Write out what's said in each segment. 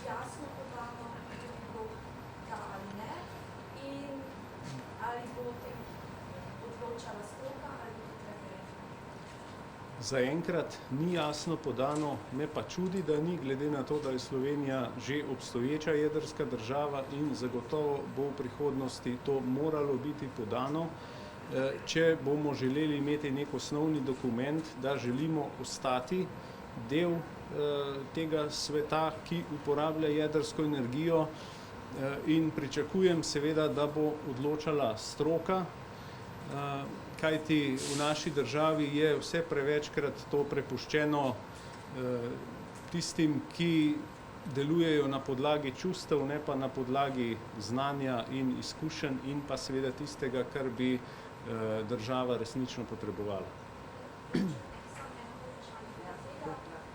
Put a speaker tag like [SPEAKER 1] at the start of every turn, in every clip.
[SPEAKER 1] jasno podano, ali bo da ali ne, in ali bo o tem odločala stroka ali bo to referendum?
[SPEAKER 2] Zaenkrat ni jasno podano, me pa čudi, da ni, glede na to, da je Slovenija že obstoječa jedrska država in zagotovo bo v prihodnosti to moralo biti podano. Če bomo želeli imeti nek osnovni dokument, da želimo ostati del tega sveta, ki uporablja jedrsko energijo, in pričakujem seveda, da bo odločala stroka, kajti v naši državi je vse prevečkrat to prepuščeno tistim, ki delujejo na podlagi čustev, ne pa na podlagi znanja in izkušenj in pa seveda tistega, kar bi država resnično potrebovala.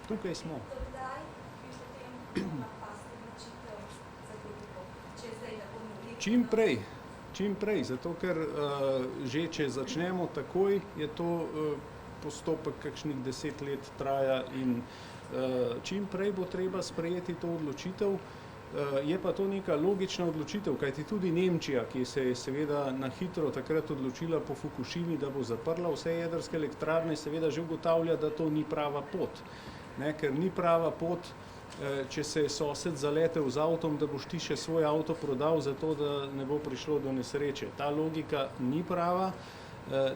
[SPEAKER 2] Tukaj smo.
[SPEAKER 1] Kdaj bi potem napasti odločitev za drugo, če zdaj ne bomo mogli?
[SPEAKER 2] Čim prej, zato ker že če začnemo takoj, je to postopek kakšnih 10 let traja in čim prej bo treba sprejeti to odločitev. Je pa to neka logična odločitev, kajti tudi Nemčija, ki se je seveda na hitro takrat odločila po Fukušimi, da bo zaprla vse jedrske elektrarne, seveda že ugotavlja, da to ni prava pot. Ne, ker ni prava pot, če se je sosed zaletel z avtom, da boš ti še svoj avto prodal, zato da ne bo prišlo do nesreče. Ta logika ni prava.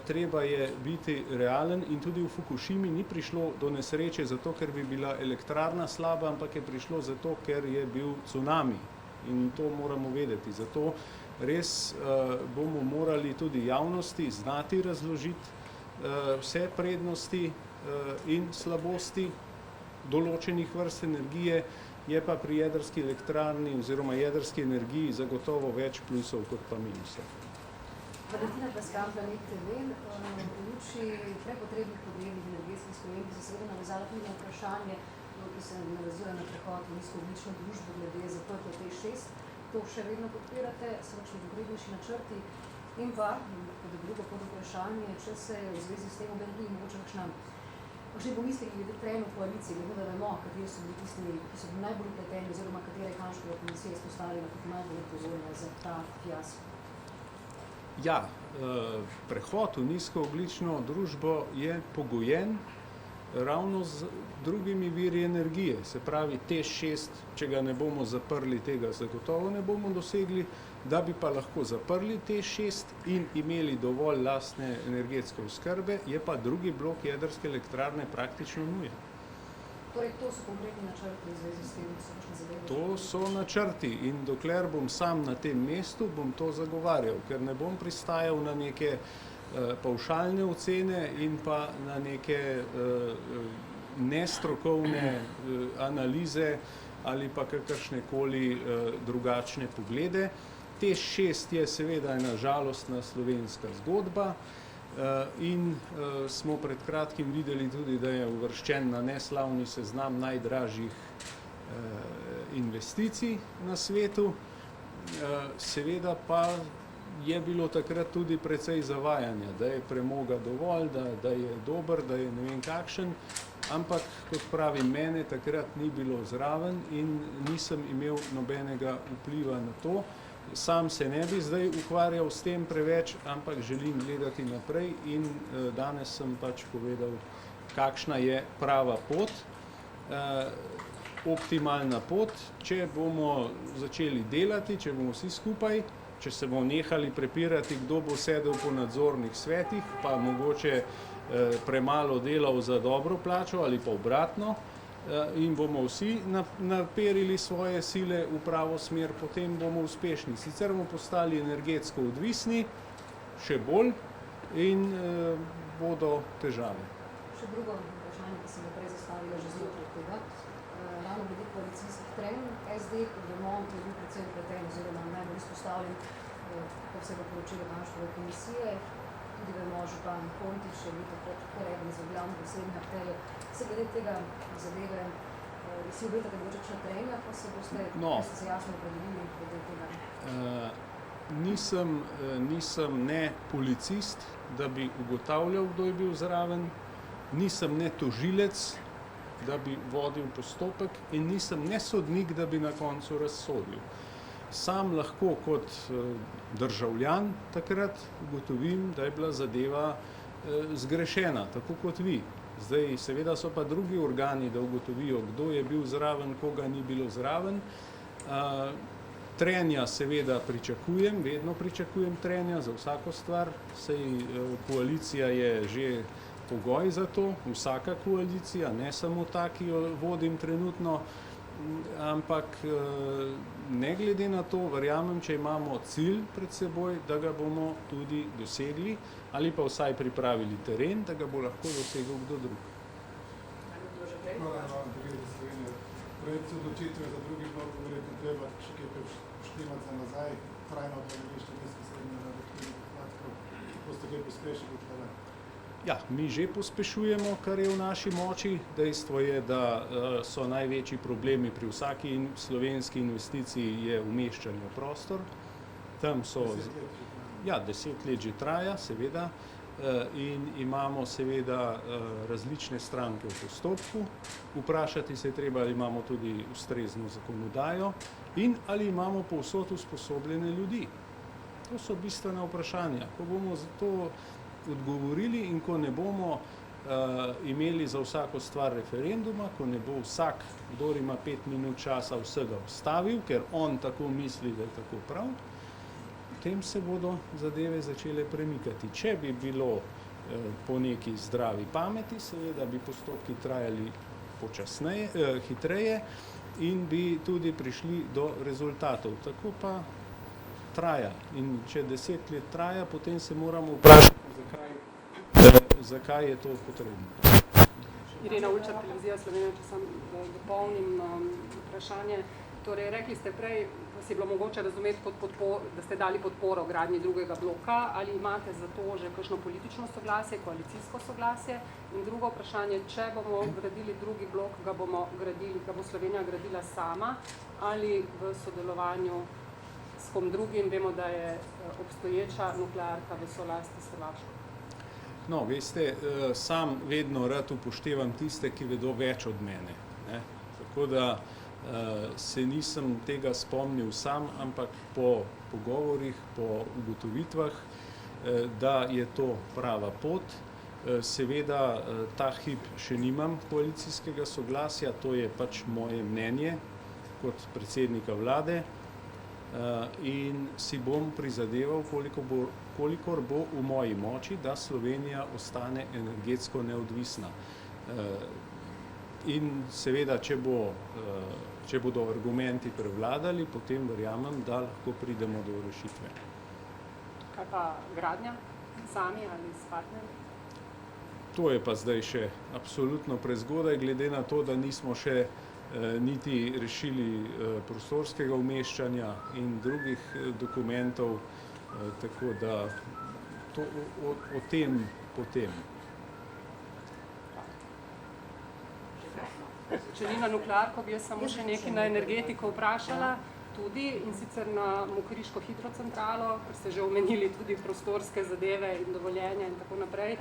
[SPEAKER 2] Treba je biti realen in tudi v Fukušimi ni prišlo do nesreče zato, ker bi bila elektrarna slaba, ampak je prišlo zato, ker je bil cunami in to moramo vedeti. Zato res bomo morali tudi javnosti znati razložiti vse prednosti in slabosti določenih vrst energije, je pa pri jedrski elektrarni oziroma jedrski energiji zagotovo več plusov kot pa minusov.
[SPEAKER 3] Valentina Plaskan, Planet TV, v luči prepotrebnih podnebnih energetskih sprememb bi se seveda navezala tudi na vprašanje, ki se navezuje na prehod v nizkoogljično družbo glede zaprtja TEŠ6. To še vedno podpirate, so kakšni konkretnejši načrti in pa, kot drugo podvprašanje, če se je v zvezi s tem obedli mogoče kakšni pomisleki glede trenj v koaliciji, glede da vemo, kateri so bili tisti, ki so bili najbolj vpleteni oziroma katere Hanškova komisija izpostavila kot najbolj odgovorna za ta fiasko.
[SPEAKER 2] Ja, prehod v nizkoogljično družbo je pogojen ravno z drugimi viri energije. Se pravi, TEŠ6, če ga ne bomo zaprli, tega zagotovo ne bomo dosegli, da bi pa lahko zaprli TEŠ6 in imeli dovolj lastne energetske oskrbe, je pa drugi blok jedrske elektrarne praktično nujen.
[SPEAKER 3] Torej, to so konkretni načrti v zvezi s tem, da so kakšne zadeve?
[SPEAKER 2] To so načrti in dokler bom sam na tem mestu, bom to zagovarjal, ker ne bom pristajal na neke pavšalne ocene in pa na neke nestrokovne analize ali pa kakršnekoli drugačne poglede. TEŠ6 je seveda ena žalostna slovenska zgodba, in smo pred kratkim videli tudi, da je uvrščen na neslavni seznam najdražjih investicij na svetu. Seveda pa je bilo takrat tudi precej zavajanja, da je premoga dovolj, da je dober, da je ne vem kakšen, ampak, kot pravim, mene takrat ni bilo zraven in nisem imel nobenega vpliva na to. Sam se ne bi zdaj ukvarjal s tem preveč, ampak želim gledati naprej in danes sem pač povedal, kakšna je prava pot, optimalna pot. Če bomo začeli delati, če bomo vsi skupaj, če se bomo nehali prepirati, kdo bo sedel po nadzornih svetih, pa mogoče premalo delal za dobro plačo ali pa obratno, in bomo vsi naperili svoje sile v pravo smer, potem bomo uspešni. Sicer bomo postali energetsko odvisni, še bolj, in bodo težave.
[SPEAKER 3] Še drugo vprašanje, ki sem ga prej zastavila že znotraj tega, ravno glede koalicijskih trenj, SD, kot vemo, je bil predvsem vpleten oziroma najbolj izpostavljen, kar se je poročilo Hanškove komisije. Tudi vemo, župan Kontič je bil takrat kar eden za glavnih osebnih akterjev. Se glede tega zadeve, si obetate mogoče kakšna trenja, pa se boste se jasno opredelili glede tega?
[SPEAKER 2] Nisem ne policist, da bi ugotavljal, kdo je bil zraven, nisem ne tožilec, da bi vodil postopek in nisem ne sodnik, da bi na koncu razsodil. Sam lahko kot državljan takrat ugotovim, da je bila zadeva zgrešena, tako kot vi. Zdaj, seveda so pa drugi organi, da ugotovijo, kdo je bil zraven, koga ni bilo zraven. Trenja seveda pričakujem, vedno pričakujem trenja za vsako stvar, saj koalicija je že pogoj za to, vsaka koalicija, ne samo ta, ki jo vodim trenutno, ampak ne glede na to, verjamem, če imamo cilj pred seboj, da ga bomo tudi dosegli ali pa vsaj pripravili teren, da ga bo lahko dosegel kdo drug.
[SPEAKER 4] Projekt odločitve za drugi blok verjetno treba še kaj poštimati za nazaj, trajno odlagališče nizko srednje radioaktivnih odpadkov, kako ste kaj pospešili tole?
[SPEAKER 2] Ja, mi že pospešujemo, kar je v naši moči. Dejstvo je, da so največji problemi pri vsaki slovenski investiciji je umeščanje v prostor. Tam so 10 let že traja, seveda, in imamo seveda različne stranke v postopku. Vprašati se je treba, ali imamo tudi ustrezno zakonodajo in ali imamo povsod usposobljene ljudi. To so bistvena vprašanja. Ko bomo za to odgovorili in ko ne bomo imeli za vsako stvar referenduma, ko ne bo vsak, kdor ima 5 minut časa, vsega ustavil, ker on tako misli, da je tako prav, potem se bodo zadeve začele premikati. Če bi bilo po neki zdravi pameti, seveda bi postopki trajali hitreje in bi tudi prišli do rezultatov. Tako pa traja. In če 10 let traja, potem se moramo vprašati, zakaj je to potrebno.
[SPEAKER 5] Irena Ulčar, Televizija Slovenija, če sam dopolnim vprašanje. Torej, rekli ste prej, vas je bilo mogoče razumeti kot da ste dali podporo gradnji drugega bloka, ali imate za to že kakšno politično soglasje, koalicijsko soglasje? In drugo vprašanje, če bomo gradili drugi blok, ga bo Slovenija gradila sama ali v sodelovanju s kom drugim? Vemo, da je obstoječa nuklearka v solasti s Hrvaško.
[SPEAKER 2] No, veste, sam vedno rad upoštevam tiste, ki vedo več od mene. Ne? Tako da se nisem tega spomnil sam, ampak po pogovorih, po ugotovitvah, da je to prava pot. Seveda ta hip še nimam koalicijskega soglasja, to je pač moje mnenje kot predsednika vlade in si bom prizadeval, kolikor bo v moji moči, da Slovenija ostane energetsko neodvisna. In seveda, če bodo argumenti prevladali, potem verjamem, da lahko pridemo do rešitve.
[SPEAKER 5] Kaj pa gradnja? Sami ali s partnerji?
[SPEAKER 2] To je pa zdaj še absolutno prezgodaj, glede na to, da nismo še niti rešili prostorskega umeščanja in drugih dokumentov, tako da o tem potem.
[SPEAKER 5] Če ni na nuklearko, bi jaz samo še nekaj na energetiko vprašala tudi, in sicer na mokriško hidrocentralo, ker ste že omenili tudi prostorske zadeve in dovoljenja in tako naprej.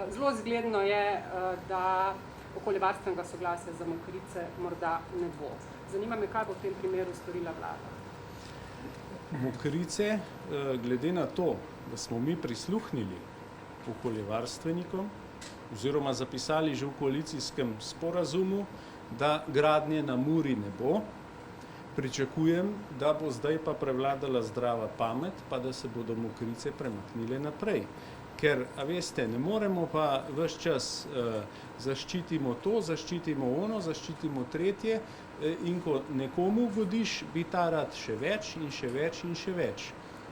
[SPEAKER 5] Zelo zgledno je, da okoljevarstvenega soglasja za Mokrice morda ne bo. Zanima me, kaj bo v tem primeru storila vlada.
[SPEAKER 2] Mokrice, glede na to, da smo mi prisluhnili okoljevarstvenikom oziroma zapisali že v koalicijskem sporazumu, da gradnje na Muri ne bo, pričakujem, da bo zdaj pa prevladala zdrava pamet, pa da se bodo Mokrice premaknile naprej. Ker, a veste, ne moremo pa ves čas zaščitimo to, zaščitimo ono, zaščitimo tretje in ko nekomu godiš, bi ta rad še več in še več in še več.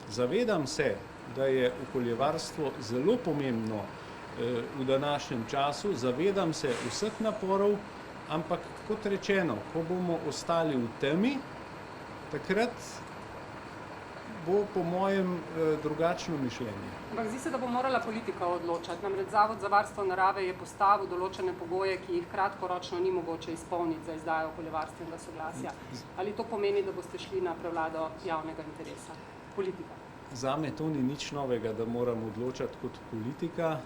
[SPEAKER 2] Zavedam se, da je okoljevarstvo zelo pomembno v današnjem času, zavedam se vseh naporov, ampak kot rečeno, ko bomo ostali v temi, takrat bo po mojem drugačno mišljenje.
[SPEAKER 5] Ampak zdi se, da bo morala politika odločati. Namreč Zavod za varstvo narave je postavil določene pogoje, ki jih kratkoročno ni mogoče izpolniti za izdajo okoljevarstvenega soglasja. Ali to pomeni, da boste šli na prevlado javnega interesa? Politika.
[SPEAKER 2] Zame to ni nič novega, da moram odločati kot politika,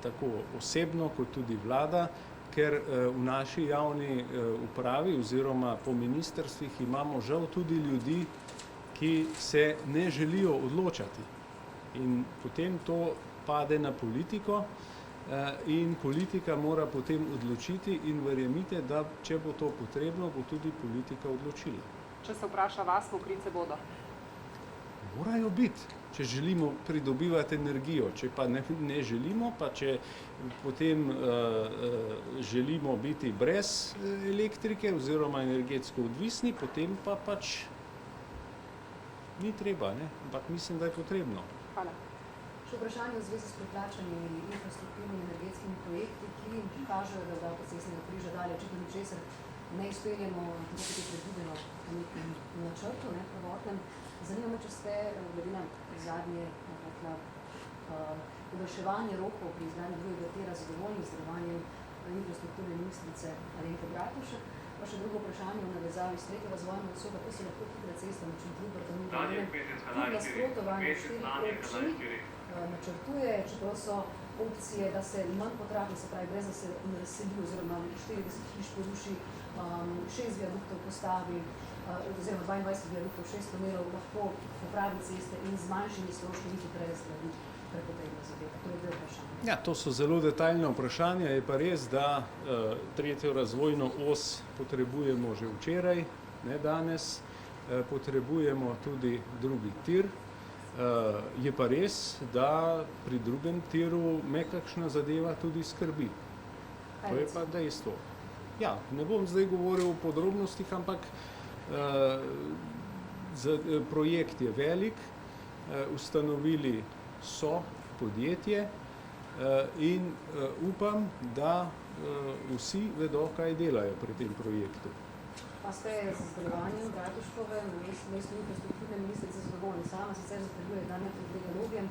[SPEAKER 2] tako osebno kot tudi vlada, ker v naši javni upravi oziroma po ministrstvih imamo žal tudi ljudi, ki se ne želijo odločati. In potem to pade na politiko in politika mora potem odločiti in verjemite, da če bo to potrebno, bo tudi politika odločila.
[SPEAKER 5] Če se vpraša vas, mokrice bodo.
[SPEAKER 2] Morajo biti, če želimo pridobivati energijo, če pa ne želimo, pa če potem želimo biti brez elektrike oziroma energetsko odvisni, potem pa pač ni treba, ne? Ampak mislim, da je potrebno.
[SPEAKER 5] Hvala.
[SPEAKER 3] Še vprašanje v zvezi s preplačanimi infrastrukturnimi energetskimi projekti, ki kažejo, da od avtocestnega križa dalje očitno ničesar ne izpeljemo, tako kot je predvideno v nekem načrtu, ne, prvotnem. Zanima me, če ste glede na zadnje podaljševanje rokov pri izgradnji drugega tira zadovoljni z delovanjem infrastrukturne ministrice Alenke Bratušek. Pa še drugo vprašanje v navezavi s tretjo razvojno oso, kako se lahko hitra cesta na Šentrupertu kljub nasprotovanju štirih občin načrtuje, čeprav so opcije, da se manj potrafi, se pravi brez da se naseli oziroma 40 hiš poruši, 6 viaduktov postavi, oziroma 22 viaduktov, 6 tunelov, lahko popravi ceste in z manjšimi stroški niti hitreje zgradi prepotrebno zadeve. To je dve vprašanje.
[SPEAKER 2] Ja, to so zelo detaljne vprašanja. Je pa res, da tretjo razvojno os potrebujemo že včeraj, ne danes. Potrebujemo tudi drugi tir. Je pa res, da pri drugem tiru me kakšna zadeva tudi skrbi. To je pa dejstvo. Ja, ne bom zdaj govoril o podrobnostih, ampak projekt je velik, ustanovili so podjetje in upam, da vsi vedo, kaj delajo pri tem projektu.
[SPEAKER 3] Pa ste z delovanjem Bratuškove, mestne infrastrukturne ministrice zadovoljni. Sama sicer zatrjuje, da ne podlega lobijem,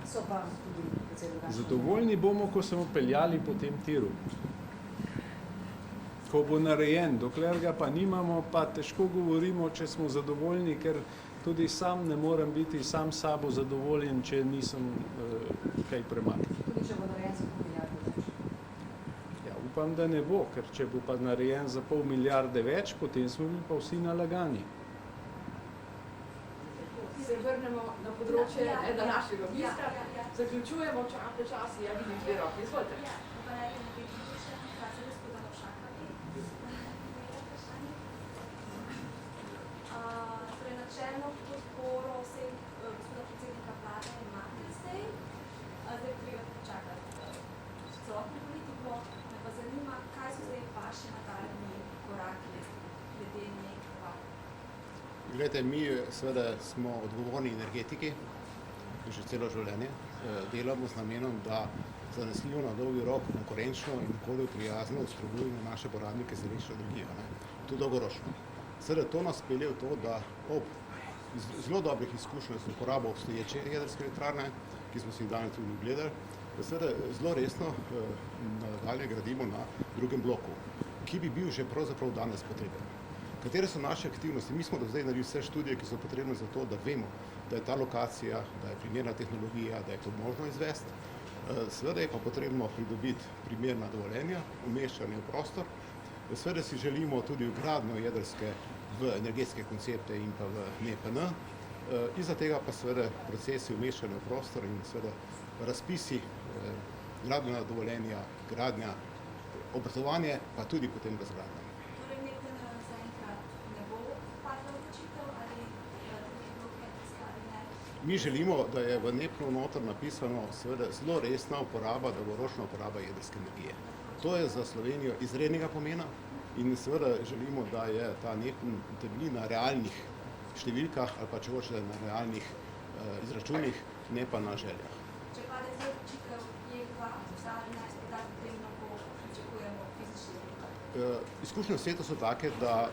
[SPEAKER 3] so pa tudi precej drugačne.
[SPEAKER 2] Zadovoljni bomo, ko se bomo peljali po tem tiru. Ko bo narejen, dokler ga pa nimamo, pa težko govorimo, če smo zadovoljni, ker tudi sam ne morem biti sam sabo zadovoljen, če nisem kaj premaknil.
[SPEAKER 3] Tudi če bo narejen za pol milijarde več.
[SPEAKER 2] Ja, upam, da ne bo, ker če bo pa narejen za pol milijarde več, potem smo bili pa vsi nalagani.
[SPEAKER 6] Se vrnemo na področje današnjega obiska. Zaključujemo počasi, ja vidim dve roki. Izvolite.
[SPEAKER 1] Načelno podporo vsem gospoda predsednika vlade imate zdaj. Zdaj treba počakati celotno politiko. Me pa zanima, kaj so zdaj vaši nadaljnji koraki glede nekega?
[SPEAKER 7] Glejte, mi seveda smo odgovorni energetiki že celo življenje. Delamo z namenom, da zanesljivo na dolgi rok konkurenčno in okolju prijazno oskrbujemo naše porabnike z električno energijo. To dolgoročno. Seveda to nas pelje v to, da ob zelo dobrih izkušnjah z uporabo obstoječe jedrske elektrarne, ki smo si jih danes tudi gledali, da seveda zelo resno nadalje gradimo na drugem bloku, ki bi bil že pravzaprav danes potreben. Katere so naše aktivnosti? Mi smo do zdaj naredili vse študije, ki so potrebne za to, da vemo, da je ta lokacija, da je primerna tehnologija, da je to možno izvesti. Seveda je pa potrebno pridobiti primerna dovoljenja, umeščanje v prostor. Seveda si želimo tudi vgradnjo jedrske v energetske koncepte in pa v NEPN. Iza tega pa seveda procesi umeščanja v prostor in seveda razpisi, gradbena dovoljenja, gradnja, obratovanje, pa tudi potem razgradnja.
[SPEAKER 1] Torej NEPN zaenkrat ne bo padla odločitev ali drugi blok jedrska ali ne?
[SPEAKER 7] Mi želimo, da je v NEPN-u noter napisano seveda zelo resna uporaba, dolgoročna uporaba jedrske energije. To je za Slovenijo izrednega pomena in seveda želimo, da je ta NEPN temelji na realnih številkah ali pa če hočete na realnih izračunih, ne pa na željah.
[SPEAKER 1] Če pade zdaj odločitev JEK2, da potrebno bo pričakujemo fizični.
[SPEAKER 7] Izkušnje v svetu so take, da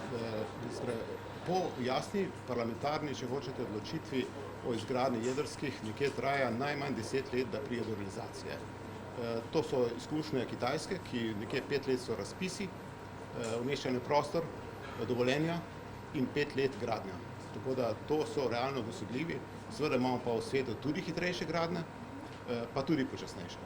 [SPEAKER 7] po jasni parlamentarni, če hočete, odločitvi o izgradnji jedrskih nekje traja najmanj 10 let, da pride do realizacije. To so izkušnje Kitajske, ki nekje 5 let so razpisi, umeščanje prostor, dovoljenja in 5 let gradnja. Tako da to so realno dosegljivi. Seveda imamo pa v svetu tudi hitrejše gradnje, pa tudi počasnejše.